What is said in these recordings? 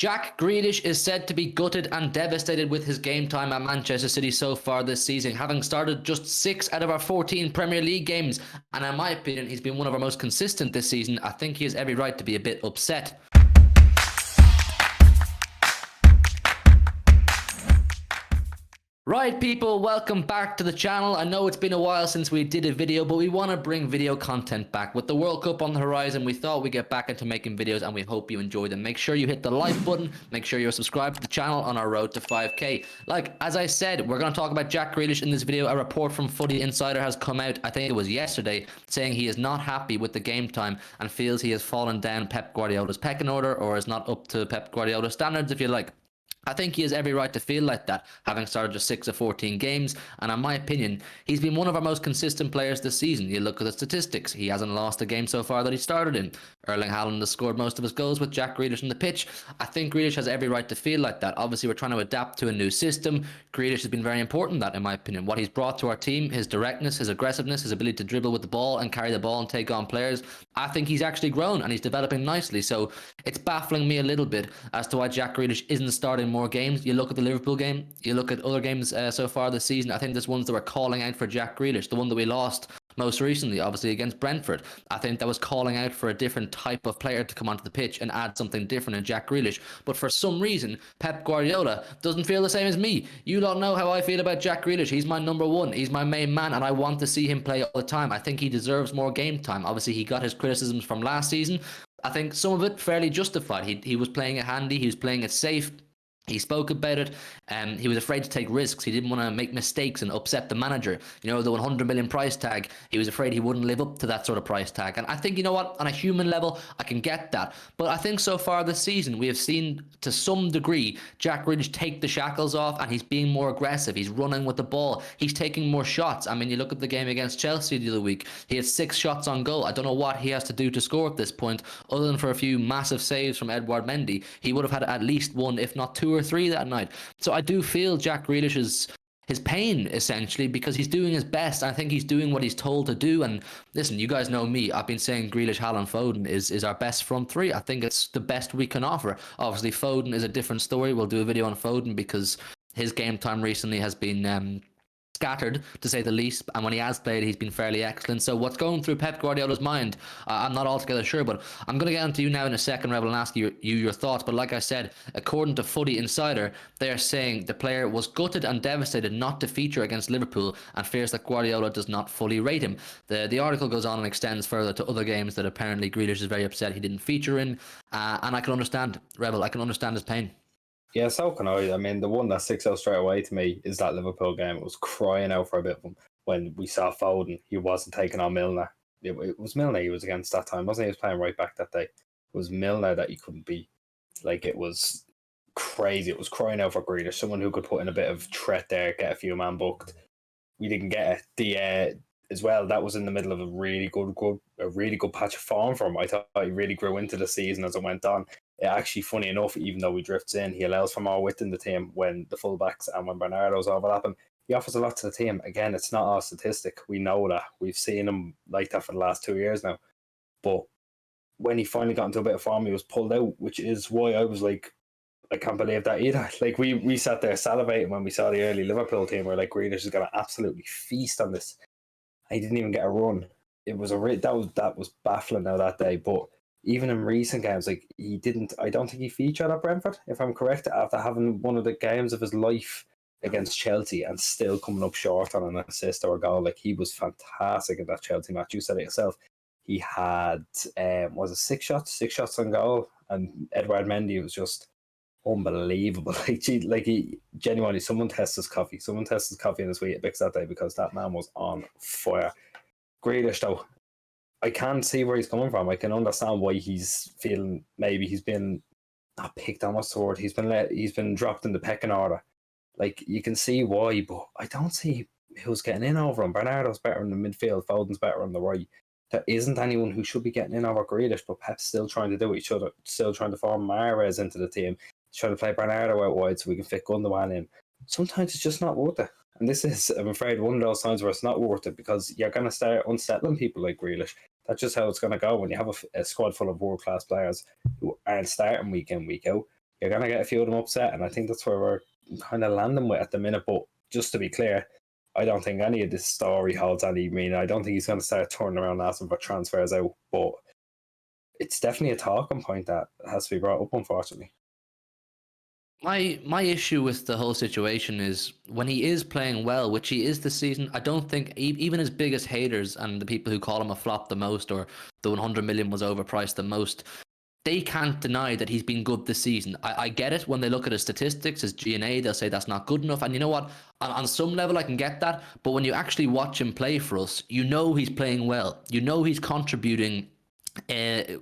Jack Grealish is said to be gutted and devastated with his game time at Manchester City so far this season, having started just 6 out of our 14 Premier League games, and in my opinion, he's been one of our most consistent this season. I think he has every right to be a bit upset. Right, people, welcome back to the channel. I know it's been a while since we did a video, but we want to bring video content back. With the World Cup on the horizon, we thought we'd get back into making videos, and we hope you enjoy them. Make sure you hit the like button. Make sure you're subscribed to the channel on our road to 5k. Like, as I said, we're going to talk about Jack Grealish in this video. A report from Footy Insider has come out, I think it was yesterday, saying he is not happy with the game time and feels he has fallen down Pep Guardiola's pecking order, or is not up to Pep Guardiola's standards, if you like. I think he has every right to feel like that, having started just 6 of 14 games, and in my opinion, he's been one of our most consistent players this season. You look at the statistics, he hasn't lost a game so far that he started in. Erling Haaland has scored most of his goals with Jack Grealish on the pitch. I think Grealish has every right to feel like that. Obviously, we're trying to adapt to a new system. Grealish has been very important in that, in my opinion. What he's brought to our team, his directness, his aggressiveness, his ability to dribble with the ball and carry the ball and take on players, I think he's actually grown and he's developing nicely. So it's baffling me a little bit as to why Jack Grealish isn't starting more games. You look at the Liverpool game, you look at other games so far this season. I think there's ones that were calling out for Jack Grealish. The one that we lost most recently, obviously, against Brentford, I think that was calling out for a different type of player to come onto the pitch and add something different in Jack Grealish. But for some reason, Pep Guardiola doesn't feel the same as me. You don't know how I feel about Jack Grealish. He's my number one. He's my main man, and I want to see him play all the time. I think he deserves more game time. Obviously, he got his criticisms from last season. I think some of it fairly justified. He was playing it handy. He was playing it safe. He spoke about it, and he was afraid to take risks. He didn't want to make mistakes and upset the manager. You know, the 100 million price tag, he was afraid he wouldn't live up to that sort of price tag. And I think, you know what, on a human level, I can get that. But I think so far this season, we have seen, to some degree, Jack Grealish take the shackles off, and he's being more aggressive. He's running with the ball. He's taking more shots. I mean, you look at the game against Chelsea the other week, he had 6 shots on goal. I don't know what he has to do to score at this point, other than for a few massive saves from Edouard Mendy. He would have had at least 1, if not 2 or 3 that night. So I do feel Jack Grealish's his pain, essentially, because he's doing his best. I think he's doing what he's told to do. And listen, you guys know me. I've been saying Grealish, Haaland, Foden is our best front three. I think it's the best we can offer. Obviously, Foden is a different story. We'll do a video on Foden because his game time recently has been scattered, to say the least, and when he has played, he's been fairly excellent. So what's going through Pep Guardiola's mind, I'm not altogether sure, but I'm going to get into you now in a second, Rebel, and ask you your thoughts. But like I said, according to Footy Insider, they are saying the player was gutted and devastated not to feature against Liverpool and fears that Guardiola does not fully rate him. The article goes on and extends further to other games that apparently Grealish is very upset he didn't feature in, and I can understand, Rebel, I can understand his pain. Yeah, so can I. I mean, the one that sticks out straight away to me is that Liverpool game. It was crying out for a bit of him when we saw Foden. He wasn't taking on Milner. It was Milner he was against that time, wasn't he? He was playing right back that day. It was Milner that he couldn't beat. Like, it was crazy. It was crying out for Grealish, someone who could put in a bit of threat there, get a few man booked. We didn't get it. As well, that was in the middle of a really good patch of form for him. I thought he really grew into the season as it went on. Actually, funny enough, even though he drifts in, he allows for more width in the team when the fullbacks and when Bernardo's overlapping. He offers a lot to the team. Again, it's not all statistic. We know that. We've seen him like that for the last 2 years now. But when he finally got into a bit of form, he was pulled out, which is why I was like, I can't believe that either. Like, we sat there salivating when we saw the early Liverpool team. We're like, Grealish is going to absolutely feast on this. He didn't even get a run. It was that was baffling now that day. But even in recent games, like, I don't think he featured at Brentford, if I'm correct, after having one of the games of his life against Chelsea and still coming up short on an assist or a goal. Like, he was fantastic in that Chelsea match. You said it yourself. He had, was it 6 shots? 6 shots on goal. And Edouard Mendy was just unbelievable. He genuinely, someone tests his coffee. Someone tests his coffee in his Weetabix that day, because that man was on fire. Grealish, though, I can see where he's coming from. I can understand why he's feeling maybe he's been not picked on, what's the word? He's been dropped in the pecking order. Like, you can see why, but I don't see who's getting in over him. Bernardo's better in the midfield. Foden's better on the right. There isn't anyone who should be getting in over Grealish, but Pep's still trying to do it. He's still trying to form Mahrez into the team. He's trying to play Bernardo out wide so we can fit Gundogan in. Sometimes it's just not worth it. And this is, I'm afraid, one of those times where it's not worth it, because you're going to start unsettling people like Grealish. That's just how it's going to go when you have a squad full of world-class players who aren't starting week in, week out. you're gonna get a few of them upset, and I think that's where we're kind of landing with at the minute. But just to be clear, I don't think any of this story holds any meaning. I don't think he's going to start turning around asking for transfers out, but it's definitely a talking point that has to be brought up, unfortunately. My issue with the whole situation is when he is playing well, which he is this season, I don't think even his biggest haters and the people who call him a flop the most or the 100 million was overpriced the most, they can't deny that he's been good this season. I get it when they look at his statistics, his G&A, they'll say that's not good enough. And you know what? On some level, I can get that. But when you actually watch him play for us, you know he's playing well. You know he's contributing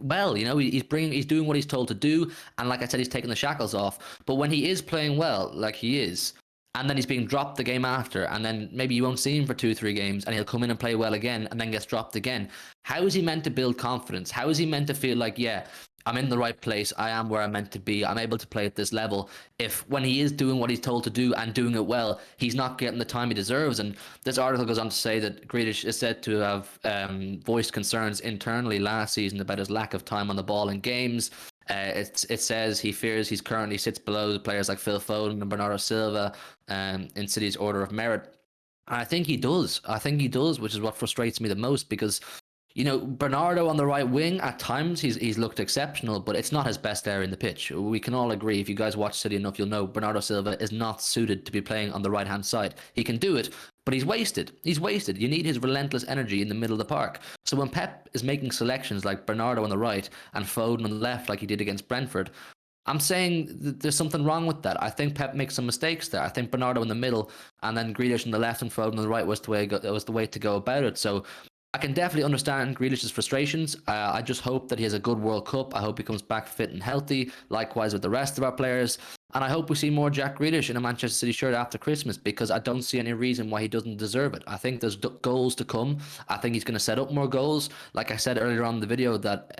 well. You know he's doing what he's told to do, and like I said, he's taking the shackles off. But when he is playing well, like he is, and then he's being dropped the game after, and then maybe you won't see him for 2-3 games, and he'll come in and play well again, and then gets dropped again. How is he meant to build confidence? How is he meant to feel like, yeah, I'm in the right place, I am where I'm meant to be, I'm able to play at this level, if when he is doing what he's told to do and doing it well, he's not getting the time he deserves? And this article goes on to say that Grealish is said to have voiced concerns internally last season about his lack of time on the ball in games. It says he fears he's currently sits below the players like Phil Foden and Bernardo Silva in City's order of merit. And I think he does. Which is what frustrates me the most, because you know, Bernardo on the right wing, at times he's looked exceptional, but it's not his best area in the pitch. We can all agree. If you guys watch City enough, you'll know Bernardo Silva is not suited to be playing on the right-hand side. He can do it, but he's wasted. You need his relentless energy in the middle of the park. So when Pep is making selections like Bernardo on the right and Foden on the left, like he did against Brentford, I'm saying there's something wrong with that. I think Pep makes some mistakes there. I think Bernardo in the middle and then Grealish on the left and Foden on the right was the way to go about it. So I can definitely understand Grealish's frustrations. I just hope that he has a good World Cup. I hope he comes back fit and healthy. Likewise with the rest of our players. And I hope we see more Jack Grealish in a Manchester City shirt after Christmas, because I don't see any reason why he doesn't deserve it. I think there's goals to come. I think he's going to set up more goals. Like I said earlier on in the video, that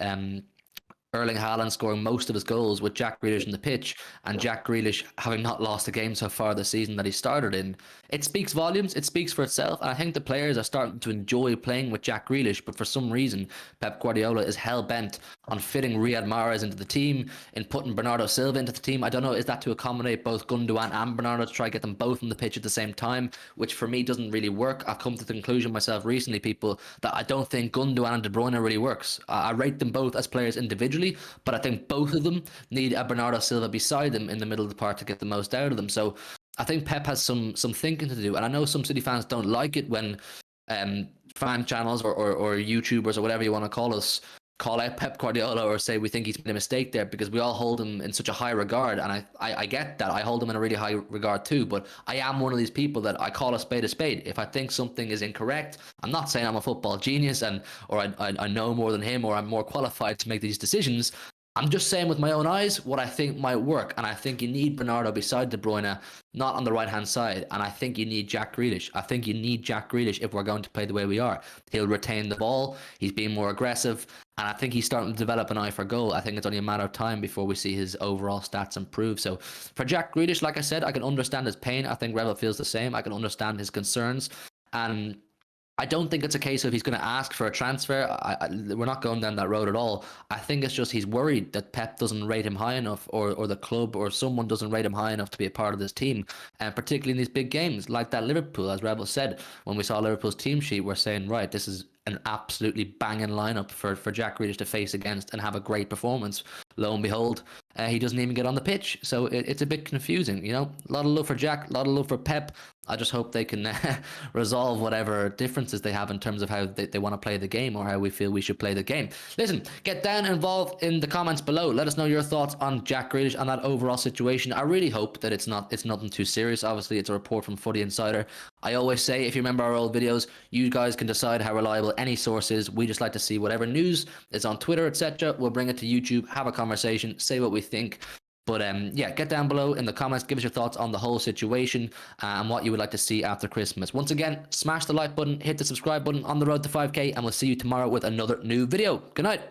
Erling Haaland scoring most of his goals with Jack Grealish in the pitch, and Jack Grealish having not lost a game so far this season that he started in. It speaks volumes. It speaks for itself. And I think the players are starting to enjoy playing with Jack Grealish, but for some reason, Pep Guardiola is hell-bent on fitting Riyad Mahrez into the team, in putting Bernardo Silva into the team. I don't know, is that to accommodate both Gundogan and Bernardo, to try to get them both on the pitch at the same time, which for me doesn't really work. I've come to the conclusion myself recently, people, that I don't think Gundogan and De Bruyne really works. I rate them both as players individually, but I think both of them need a Bernardo Silva beside them in the middle of the park to get the most out of them. So I think Pep has some thinking to do, and I know some City fans don't like it when fan channels or YouTubers or whatever you want to call us call out Pep Guardiola or say we think he's made a mistake there, because we all hold him in such a high regard, and I get that. I hold him in a really high regard too, but I am one of these people that I call a spade a spade. If I think something is incorrect, I'm not saying I'm a football genius or I know more than him or I'm more qualified to make these decisions. I'm just saying with my own eyes what I think might work, and I think you need Bernardo beside De Bruyne, not on the right-hand side, and I think you need Jack Grealish. I think you need Jack Grealish if we're going to play the way we are. He'll retain the ball, he's being more aggressive, and I think he's starting to develop an eye for goal. I think it's only a matter of time before we see his overall stats improve. So for Jack Grealish, like I said, I can understand his pain. I think Revel feels the same. I can understand his concerns, and I don't think it's a case of he's going to ask for a transfer. We're not going down that road at all. I think it's just he's worried that Pep doesn't rate him high enough, or the club or someone doesn't rate him high enough to be a part of this team, and particularly in these big games like that Liverpool. As Rebel said, when we saw Liverpool's team sheet, we're saying, right, this is an absolutely banging lineup for Jack Grealish to face against and have a great performance. Lo and behold, he doesn't even get on the pitch. So it's a bit confusing, you know. A lot of love for Jack, a lot of love for Pep. I just hope they can resolve whatever differences they have in terms of how they want to play the game, or how we feel we should play the game. Listen, get down involved in the comments below. Let us know your thoughts on Jack Grealish and that overall situation. I really hope that it's nothing too serious. Obviously, it's a report from Footy Insider. I always say, if you remember our old videos, you guys can decide how reliable any source is. We just like to see whatever news is on Twitter, etc. We'll bring it to YouTube, have a conversation, say what we think. But yeah, get down below in the comments, give us your thoughts on the whole situation and what you would like to see after Christmas. Once again, smash the like button, hit the subscribe button on the road to 5K, and we'll see you tomorrow with another new video. Good night.